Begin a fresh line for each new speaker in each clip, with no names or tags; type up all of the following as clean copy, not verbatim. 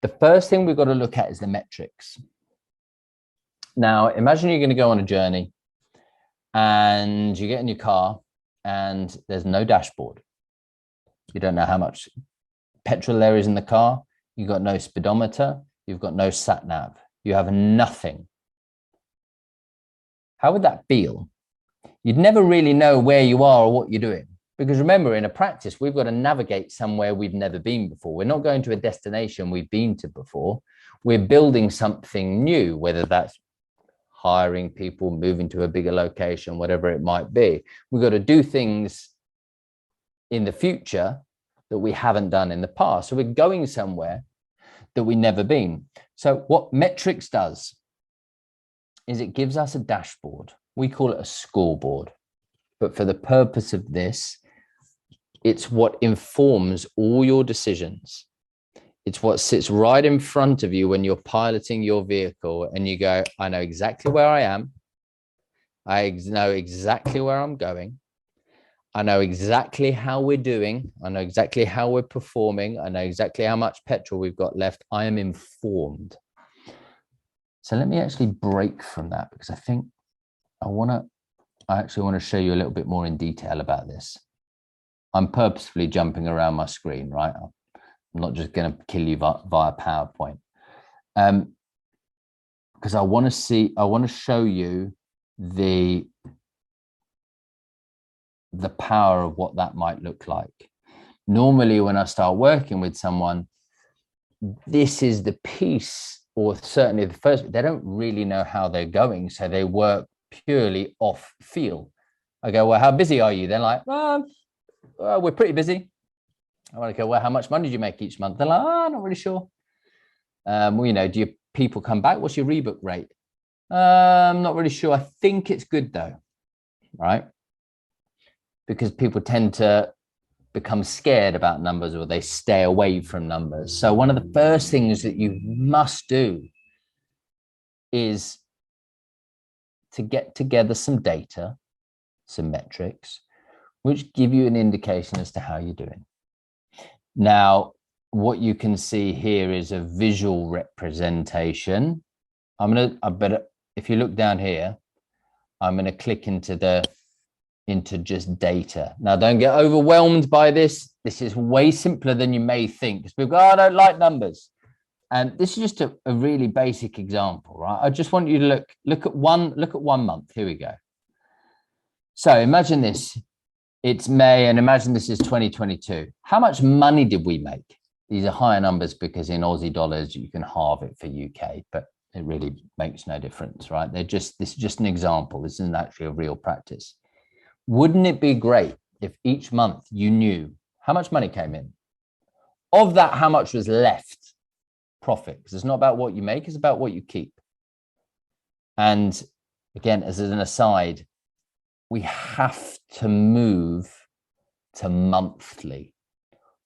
The first thing we've got to look at is the metrics. Now, imagine you're going to go on a journey and you get in your car and there's no dashboard. You don't know how much petrol there is in the car. You've got no speedometer. You've got no sat nav. You have nothing. How would that feel? You'd never really know where you are or what you're doing. Because remember, in a practice, we've got to navigate somewhere we've never been before. We're not going to a destination we've been to before. We're building something new, whether that's hiring people, moving to a bigger location, whatever it might be. We've got to do things in the future that we haven't done in the past. So we're going somewhere that we've never been. So what metrics does is it gives us a dashboard. We call it a scoreboard. But for the purpose of this, it's what informs all your decisions. It's what sits right in front of you when you're piloting your vehicle and you go, I know exactly where I am. I know exactly where I'm going. I know exactly how we're doing. I know exactly how we're performing. I know exactly how much petrol we've got left. I am informed. So let me actually break from that because I think I actually want to show you a little bit more in detail about this. I'm purposefully jumping around my screen, right? I'm not just going to kill you via PowerPoint. Because I want to show you the power of what that might look like. Normally, when I start working with someone, this is the piece, or certainly the first, they don't really know how they're going. So they work purely off feel. I go, well, how busy are you? They're like, we're pretty busy. I want to go, well, how much money do you make each month? They're like, not really sure. Well, you know, do your people come back? What's your rebook rate? I'm not really sure. I think it's good though, right? Because people tend to become scared about numbers or they stay away from numbers. So one of the first things that you must do is to get together some data, some metrics, which give you an indication as to how you're doing. Now, what you can see here is a visual representation. If you look down here, I'm going to click into just data. Now, don't get overwhelmed by this. This is way simpler than you may think. Because people go, I don't like numbers. And this is just a really basic example, right? I just want you to look at one month. Here we go. So imagine this. It's May, and imagine this is 2022. How much money did we make? These are higher numbers because in Aussie dollars, you can halve it for UK, but it really makes no difference, right? This is just an example. This isn't actually a real practice. Wouldn't it be great if each month you knew how much money came in? Of that, how much was left? Profit, because it's not about what you make, it's about what you keep. And again, as an aside, we have to move to monthly.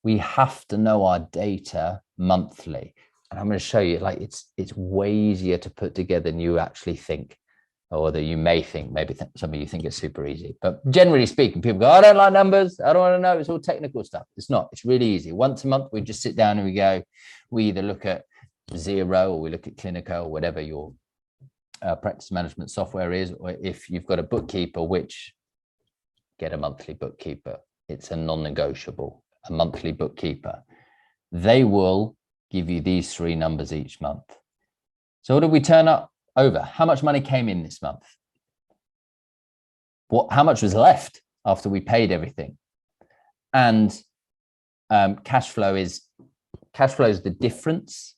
We have to know our data monthly. And I'm going to show you, like, it's way easier to put together than you actually think, or that you may think. Maybe some of you think it's super easy. But generally speaking, people go, I don't like numbers. I don't want to know. It's all technical stuff. It's not. It's really easy. Once a month, we just sit down and we go, we either look at Zero or we look at Clinico or whatever your practice management software is, or if you've got a bookkeeper, which get a monthly bookkeeper. It's a non-negotiable, a monthly bookkeeper. They will give you these three numbers each month. So what did we turn up over? How much money came in this month? How much was left after we paid everything? And cash flow is the difference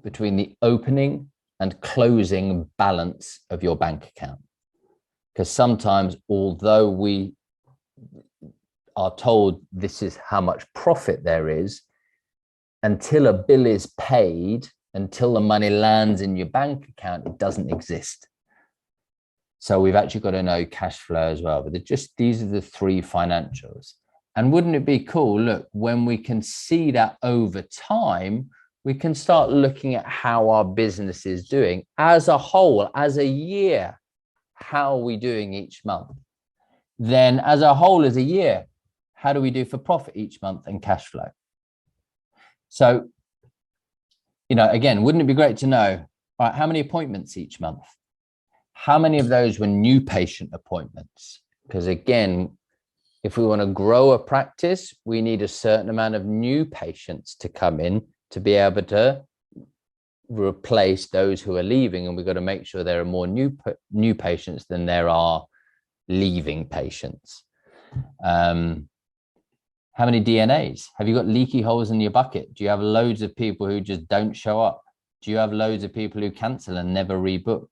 between the opening and closing balance of your bank account. Because sometimes, although we are told this is how much profit there is, until a bill is paid, until the money lands in your bank account, it doesn't exist. So we've actually got to know cash flow as well. But these are the three financials. And wouldn't it be cool? Look, when we can see that over time, we can start looking at how our business is doing as a whole, as a year. How are we doing each month? Then as a whole, as a year, how do we do for profit each month and cash flow? So you know, again, wouldn't it be great to know, all right, how many appointments each month? How many of those were new patient appointments? Because again, if we want to grow a practice, we need a certain amount of new patients to come in to be able to replace those who are leaving. And we've got to make sure there are more new patients than there are leaving patients. How many DNAs? Have you got leaky holes in your bucket? Do you have loads of people who just don't show up? Do you have loads of people who cancel and never rebook?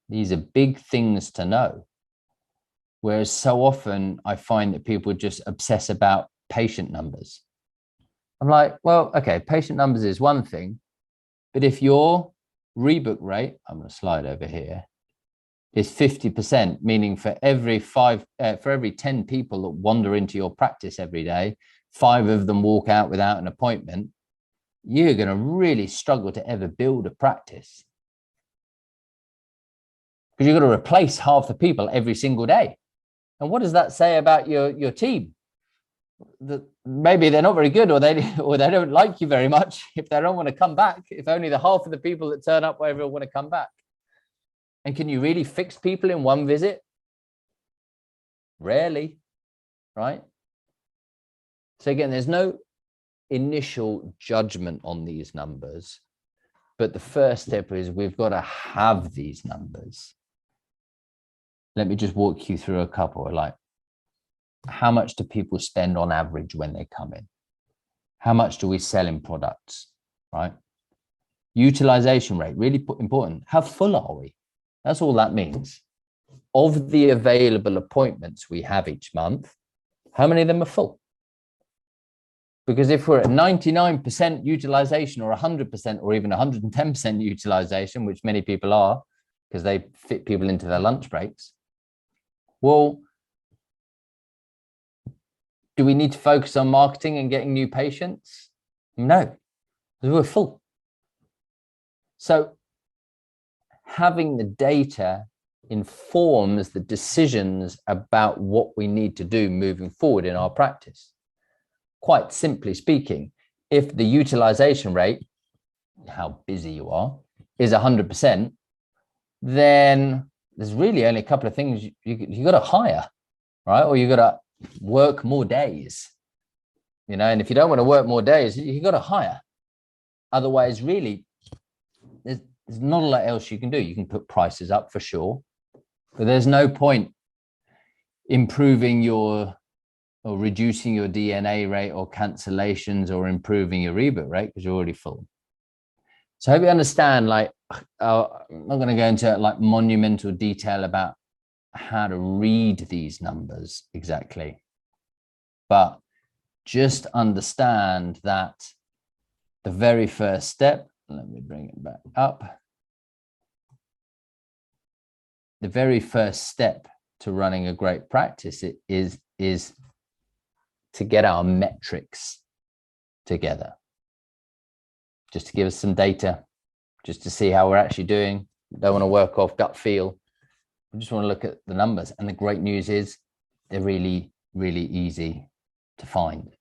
These are big things to know. Whereas so often I find that people just obsess about patient numbers. I'm like, well, okay, patient numbers is one thing, but if your rebook rate, I'm going to slide over here, is 50%, meaning for every 10 people that wander into your practice every day, 5 of them walk out without an appointment, you're going to really struggle to ever build a practice. Because you've got to replace half the people every single day. And what does that say about your team? That maybe they're not very good, or they don't like you very much if they don't want to come back, if only the half of the people that turn up wherever want to come back. And can you really fix people in one visit? Rarely, right? So again, there's no initial judgment on these numbers, but the first step is we've got to have these numbers. Let me just walk you through a couple. Like, how much do people spend on average when they come in? How much do we sell in products, right? Utilization rate, really important. How full are we? That's all that means. Of the available appointments we have each month, how many of them are full? Because if we're at 99% utilization or 100% or even 110% utilization, which many people are because they fit people into their lunch breaks, well, do we need to focus on marketing and getting new patients? No, because we're full. So having the data informs the decisions about what we need to do moving forward in our practice. Quite simply speaking, if the utilization rate, how busy you are, is 100%, then there's really only a couple of things you got to hire, right? Or you got to work more days, you know, and if you don't want to work more days, you got to hire. Otherwise, really, there's not a lot else you can do. You can put prices up for sure, but there's no point improving your or reducing your DNA rate or cancellations or improving your rebook rate because you're already full. So I hope you understand, like, I'm not going to go into like monumental detail about how to read these numbers exactly, but just understand that the very first step, let me bring it back up. The very first step to running a great practice is to get our metrics together. Just to give us some data, just to see how we're actually doing. Don't want to work off gut feel. We just want to look at the numbers. And the great news is they're really, really easy to find.